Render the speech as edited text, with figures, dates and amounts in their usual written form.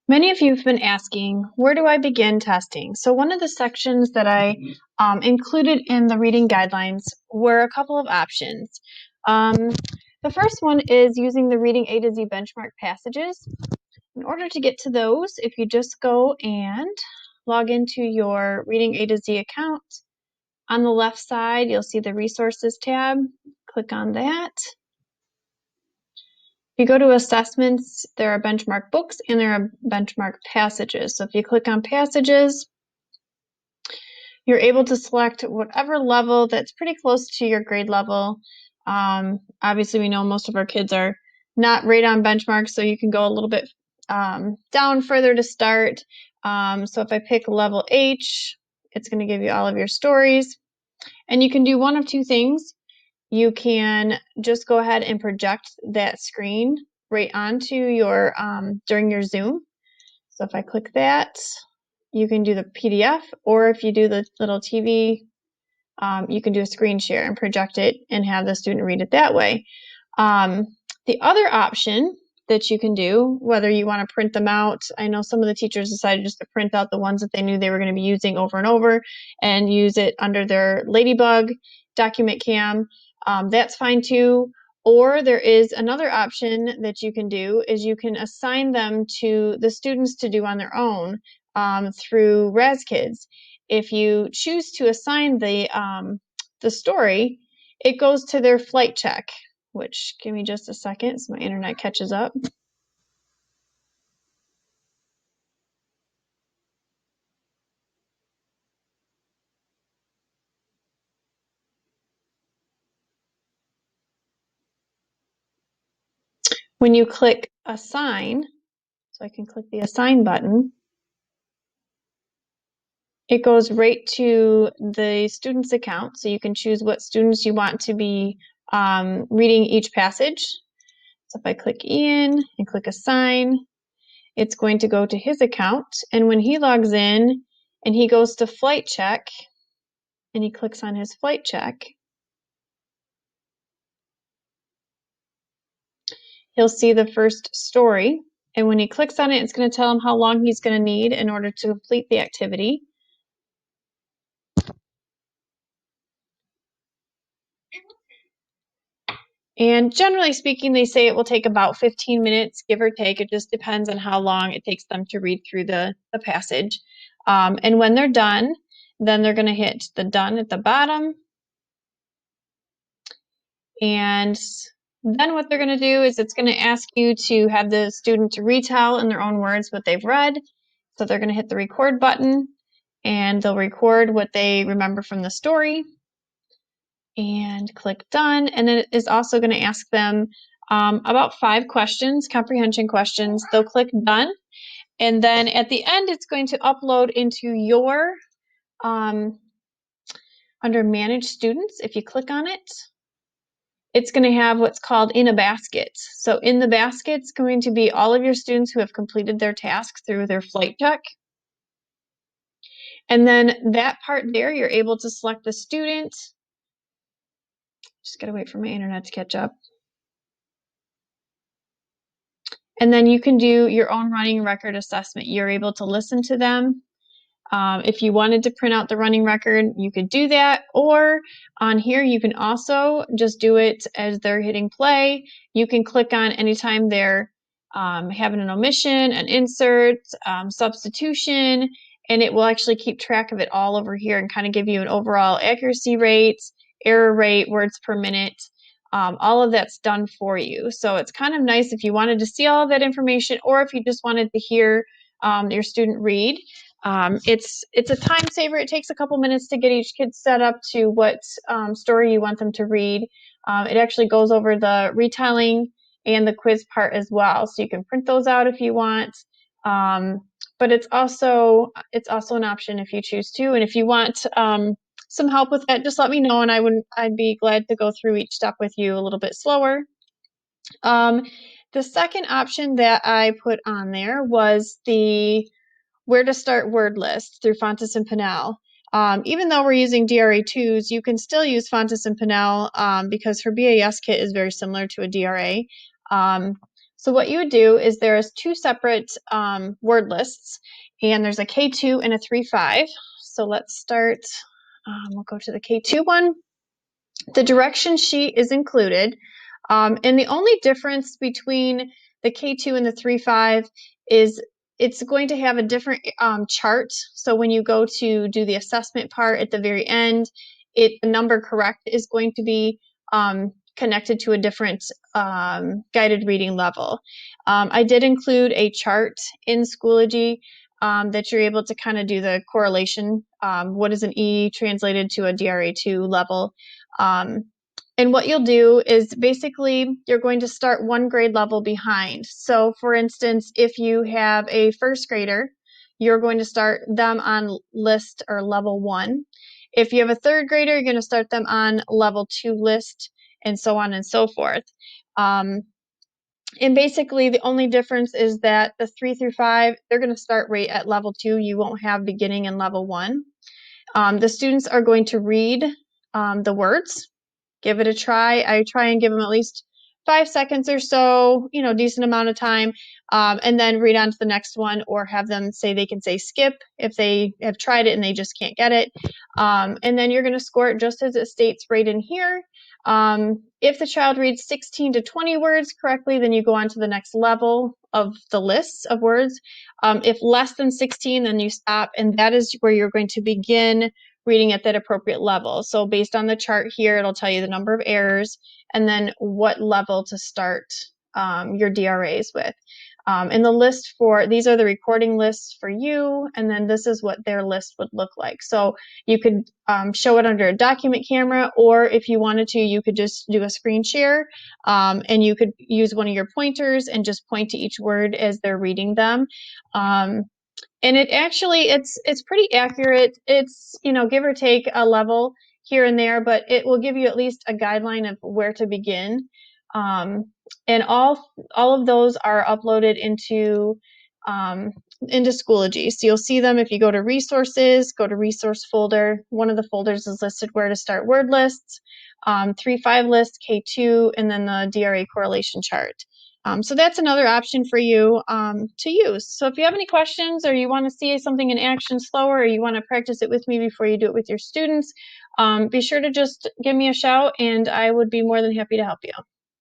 Many of you have been asking, where do I begin testing? So one of the sections that I included in the reading guidelines were a couple of options. The first one is using the Reading A to Z benchmark passages. In order to get to those, if you just go and log into your Reading A to Z account, on the left side, you'll see the Resources tab. Click on that. If you go to assessments, there are benchmark books and there are benchmark passages. So if you click on passages, you're able to select whatever level that's pretty close to your grade level. Obviously, we know most of our kids are not right on benchmark, so you can go a little bit down further to start. So if I pick level H, it's going to give you all of your stories. And you can do one of two things. You can just go ahead and project that screen right onto your during your Zoom. So if I click that, you can do the PDF, or if you do the little TV, you can do a screen share and project it and have the student read it that way. The other option that you can do, whether you want to print them out, I know some of the teachers decided just to print out the ones that they knew they were going to be using over and over and use it under their Ladybug document cam. That's fine too. Or there is another option that you can do is you can assign them to the students to do on their own through RazKids. If you choose to assign the story, it goes to their flight check, which give me just a second so my internet catches up. When you click assign, so I can click the assign button, it goes right to the student's account. So you can choose what students you want to be reading each passage. So if I click Ian and click assign, it's going to go to his account. And when he logs in and he goes to flight check and he clicks on his flight check, he'll see the first story. And when he clicks on it, it's going to tell him how long he's going to need in order to complete the activity. And generally speaking, they say it will take about 15 minutes, give or take. It just depends on how long it takes them to read through the passage. And when they're done, then they're going to hit the done at the bottom. And then what they're going to do is it's going to ask you to have the student to retell in their own words what they've read. So they're going to hit the record button and they'll record what they remember from the story and click done. And then it is also going to ask them about 5 questions, comprehension questions. They'll click done. And then at the end, it's going to upload into your, under manage students, if you click on it, it's going to have what's called in a basket. So in the basket, it's going to be all of your students who have completed their task through their flight check. And then that part there, you're able to select the student. Just got to wait for my internet to catch up. And then you can do your own running record assessment. You're able to listen to them. If you wanted to print out the running record, you could do that. Or on here, you can also just do it as they're hitting play. You can click on anytime they're having an omission, an insert, substitution, and it will actually keep track of it all over here and kind of give you an overall accuracy rate, error rate, words per minute. All of that's done for you. So it's kind of nice if you wanted to see all of that information, or if you just wanted to hear your student read. It's a time saver. It takes a couple minutes to get each kid set up to what story you want them to read. It actually goes over the retelling and the quiz part as well, so you can print those out if you want. But it's also an option if you choose to. And if you want some help with that, just let me know, and I'd be glad to go through each step with you a little bit slower. The second option that I put on there was the where to start word list through Fountas and Pinnell. Even though we're using DRA2s, you can still use Fountas and Pinnell because her BAS kit is very similar to a DRA. So what you would do is there's two separate word lists, and there's a K2 and a 3-5. So let's start, we'll go to the K2 one. The direction sheet is included, and the only difference between the K2 and the 3-5 is it's going to have a different chart. So when you go to do the assessment part at the very end, the number correct is going to be connected to a different guided reading level. I did include a chart in Schoology that you're able to kind of do the correlation. What is an E translated to a DRA2 level? And what you'll do is basically you're going to start one grade level behind. So for instance, if you have a first grader, you're going to start them on list or level 1. If you have a third grader, you're going to start them on level 2 list, and so on and so forth. And basically the only difference is that the 3 through 5, they're going to start right at level 2. You won't have beginning in level 1. The students are going to read the words. Give it a try. I try and give them at least 5 seconds or so, decent amount of time, and then read on to the next one, or have them say they can say skip if they have tried it and they just can't get it. And then you're going to score it just as it states right in here. If the child reads 16 to 20 words correctly, then you go on to the next level of the list of words. If less than 16, then you stop, and that is where you're going to begin reading at that appropriate level. So based on the chart here, it'll tell you the number of errors and then what level to start your DRAs with. And the list these are the recording lists for you, and then this is what their list would look like. So you could show it under a document camera, or if you wanted to, you could just do a screen share, and you could use one of your pointers and just point to each word as they're reading them. And it's pretty accurate. It's, give or take a level here and there, but it will give you at least a guideline of where to begin. And all of those are uploaded into Schoology. So you'll see them if you go to resources, go to resource folder. One of the folders is listed where to start word lists, 3-5 list, K2, and then the DRA correlation chart. So that's another option for you to use. So if you have any questions, or you want to see something in action slower, or you want to practice it with me before you do it with your students, be sure to just give me a shout, and I would be more than happy to help you.